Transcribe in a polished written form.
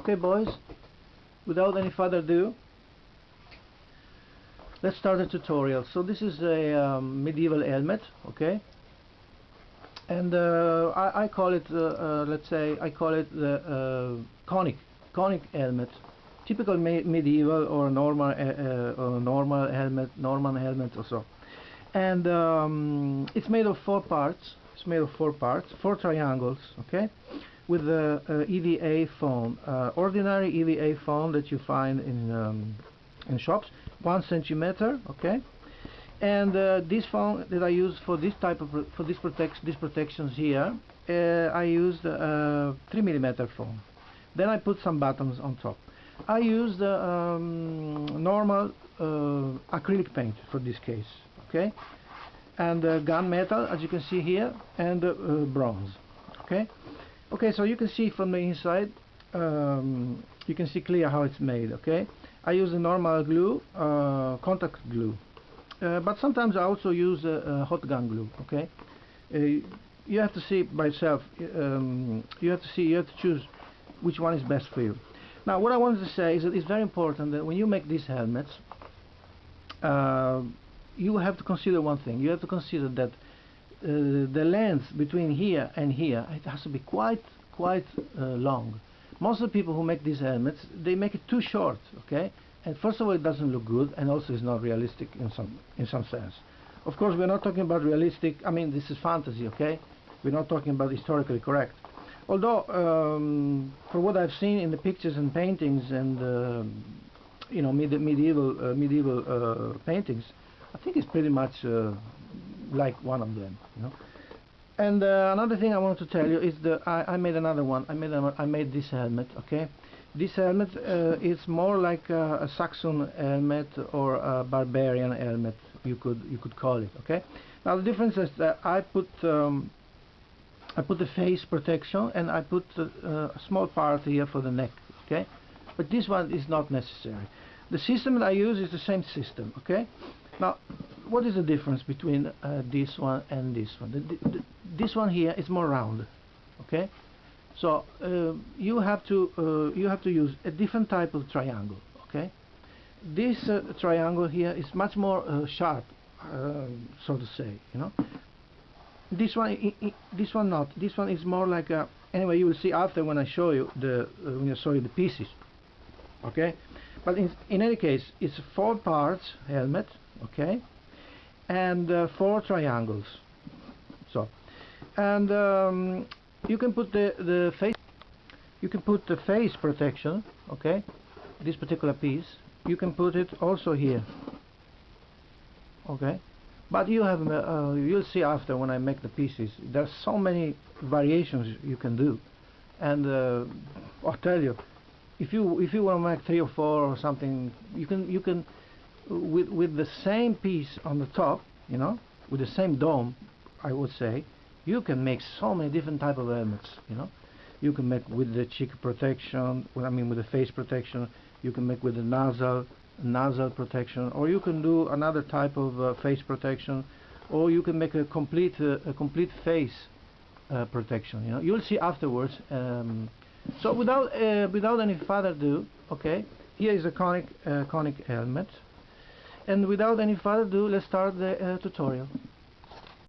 Okay, boys, without any further ado, let's start the tutorial. So this is a medieval helmet, okay, and I call it, let's say, I call it the conic helmet, typical medieval or normal Norman helmet or so. And it's made of four parts. It's made of four triangles, okay, with the EVA foam, ordinary EVA foam that you find in shops, 1 centimeter, okay. And this foam that I use for this type of these protections here, I used 3 millimeter foam. Then I put some buttons on top. I used normal acrylic paint for this case, okay, and gunmetal, as you can see here, and bronze, okay. Okay, so you can see from the inside, you can see clear how it's made, okay. I use a normal glue, contact glue, but sometimes I also use hot gun glue, okay. You have to see by yourself. You have to choose which one is best for you. Now, what I wanted to say is that it's very important that when you make these helmets, you have to consider one thing. You have to consider that the length between here and here, it has to be quite long. Most of the people who make these helmets, they make it too short, okay? And first of all, it doesn't look good, and also it's not realistic in some sense. Of course, we're not talking about realistic. I mean, this is fantasy, okay? We're not talking about historically correct. Although, for what I've seen in the pictures and paintings and you know, medieval paintings, I think it's pretty much like one of them, you know. And another thing I want to tell you is I made another one. I made this helmet, okay. This helmet is more like a Saxon helmet or a barbarian helmet, you could call it, okay. Now the difference is that I put the face protection, and I put a small part here for the neck, okay. But this one is not necessary. The system that I use is the same system, okay. Now, what is the difference between this one and this one? This one here is more round, okay. So you have to use a different type of triangle, okay. This triangle here is much more sharp, so to say, you know. This one not. This one is more like a. Anyway, you will see after when I show you the pieces, okay. But in any case, it's 4 parts helmet, okay, and 4 triangles. So, and you can put the face. You can put the face protection, okay. This particular piece, you can put it also here, okay. But you have you'll see after when I make the pieces. There's so many variations you can do, and I'll tell you, if you want to make 3 or 4 or something, you can with the same piece on the top, you know, with the same dome, I would say, you can make so many different type of helmets, you know. You can make with the cheek protection, I mean with the face protection. You can make with the nasal protection, or you can do another type of face protection, or you can make a complete face protection, you know. You'll see afterwards. So without any further ado, okay, here is a conic helmet, and without any further ado, let's start the tutorial.